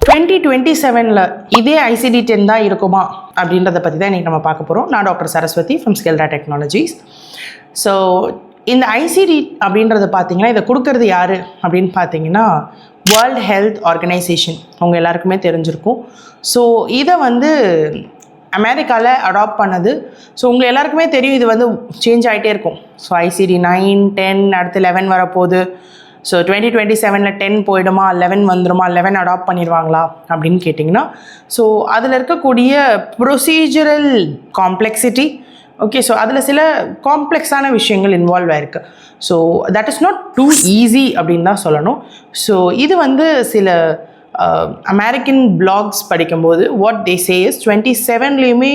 2027 இதே ICD-10 தான் இருக்குமா அப்படின்றத பற்றி தான் இன்றைக்கி நம்ம பார்க்க போகிறோம். நான் doctor Saraswathi from Skelta technologies. So இந்த ஐசிடி அப்படின்றத பார்த்தீங்கன்னா இதை கொடுக்கறது யார் அப்படின்னு பார்த்தீங்கன்னா வேர்ல்ட் ஹெல்த் ஆர்கனைசேஷன். அவங்க எல்லாருக்குமே தெரிஞ்சிருக்கும். ஸோ இதை அமெரிக்காவில் அடாப்ட் பண்ணது. ஸோ உங்கள் எல்லாருக்குமே தெரியும் இது சேஞ்ச் ஆகிட்டே இருக்கும். ஸோ ICD 9, 10 அடுத்து 11 வரப்போகுது. ஸோ 2027 10 போயிடுமா, 11 வந்துடுமா, 11 அடாப்ட் பண்ணிடுவாங்களா அப்படின்னு கேட்டிங்கன்னா, ஸோ அதில் இருக்கக்கூடிய ப்ரொசீஜரல் காம்ப்ளெக்சிட்டி, ஓகே, ஸோ அதில் சில காம்ப்ளெக்ஸான விஷயங்கள் இன்வால்வ் ஆகிருக்கு. So that is not too easy அப்படின்னு தான் சொல்லணும். ஸோ இது சில அமெரிக்கன் பிளாக்ஸ் படிக்கும்போது வாட் தே சே இஸ் 27லேயுமே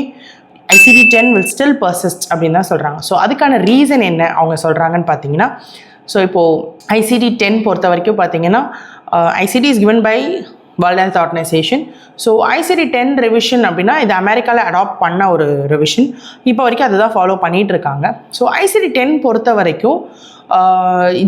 ICD-10 வில் ஸ்டில் பர்சிஸ்ட் அப்படின்னு தான் சொல்கிறாங்க. ஸோ அதுக்கான ரீசன் என்ன அவங்க சொல்கிறாங்கன்னு பார்த்தீங்கன்னா, ஸோ இப்போது ICD-10 பொறுத்த வரைக்கும் பார்த்தீங்கன்னா ICD is given by World Health Organisation. So ICD-10 revision அப்படின்னா இது அமெரிக்காவில் அடாப்ட் பண்ண ஒரு ரிவிஷன். இப்போ வரைக்கும் அதுதான் ஃபாலோ பண்ணிகிட்டு இருக்காங்க. ஸோ ICD-10 பொறுத்த வரைக்கும்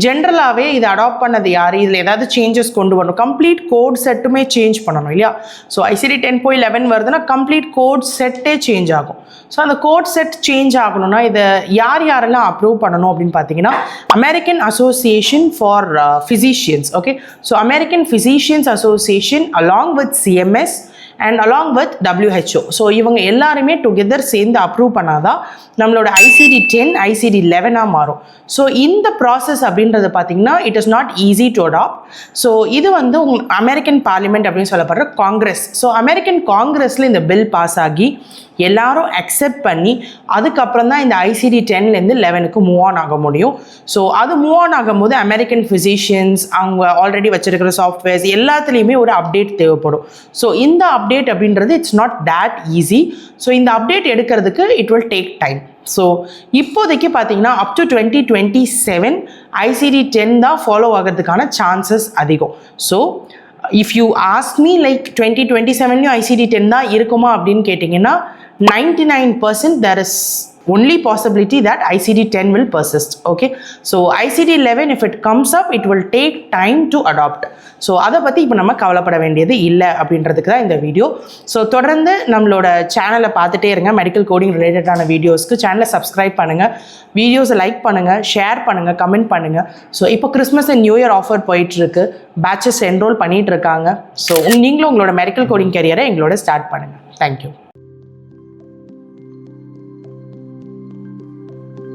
ஜென்ரலாகவே இது அடாப்ட் பண்ணது யார், இதில் ஏதாவது சேஞ்சஸ் கொண்டு வரணும், கம்ப்ளீட் கோட் செட்டுமே சேஞ்ச் பண்ணணும் இல்லையா. ஸோ ICD-10 போய் 11 வருதுன்னா கம்ப்ளீட் கோட் செட்டே சேஞ்ச் ஆகும். ஸோ அந்த கோட் செட் சேஞ்ச் ஆகணும்னா இதை யாரெல்லாம் அப்ரூவ் பண்ணணும் அப்படின்னு பார்த்தீங்கன்னா American association for physicians. Okay, so American physicians association along with CMS and along with WHO. So இவங்க எல்லாருமே டுகெதர் சேர்ந்து அப்ரூவ் பண்ணாதான் நம்மளோட ICD-10 ICD-11 மாறும். ஸோ இந்த ப்ராசஸ் அப்படின்றது பார்த்தீங்கன்னா it is not easy to adapt. So இது அமெரிக்கன் பார்லிமெண்ட் அப்படின்னு சொல்லப்படுற காங்கிரஸ். ஸோ அமெரிக்கன் காங்கிரஸில் இந்த பில் பாஸ் ஆகி எல்லாரும் அக்செப்ட் பண்ணி அதுக்கப்புறம் தான் இந்த ICD-10லேருந்து 11க்கு மூவ் ஆன் ஆக முடியும். ஸோ அது மூவ் ஆன் ஆகும்போது அமெரிக்கன் ஃபிசிஷியன்ஸ் அவங்க ஆல்ரெடி வச்சிருக்கிற சாஃப்ட்வேர்ஸ் எல்லாத்துலேயுமே ஒரு அப்டேட் தேவைப்படும். ஸோ இந்த அப்டேட் அப்படின்றது it's not that easy. So இந்த அப்டேட் எடுக்கிறதுக்கு it will take time. So இப்போதைக்கு பார்த்தீங்கன்னா அப் டு 2027 ICD-10 தான் ஃபாலோ ஆகிறதுக்கான சான்சஸ் அதிகம். So if you ask me like 2027 ICD-10 தான் இருக்குமா அப்படின்னு கேட்டிங்கன்னா 99% there is only possibility that ICD-10 will persist. Okay, so ICD-11 if it comes up it will take time to adopt. So அதை பற்றி இப்போ நம்ம கவலைப்பட வேண்டியது இல்லை அப்படின்றதுக்கு தான் இந்த வீடியோ. ஸோ தொடர்ந்து நம்மளோட சேனலை பார்த்துட்டே இருங்க. மெடிக்கல் கோடிங் ரிலேட்டடான வீடியோஸ்க்கு சேனலை சப்ஸ்கிரைப் பண்ணுங்கள், வீடியோஸை லைக் பண்ணுங்கள், ஷேர் பண்ணுங்கள், கமெண்ட் பண்ணுங்கள். ஸோ இப்போ Christmas and new year offer போயிட்டுருக்கு, பேட்சஸ் என்ரோல் பண்ணிகிட்டு இருக்காங்க. ஸோ நீங்களும் உங்களோட மெடிக்கல் கோடிங் கரியரை எங்களோட ஸ்டார்ட் பண்ணுங்கள். தேங்க்யூ.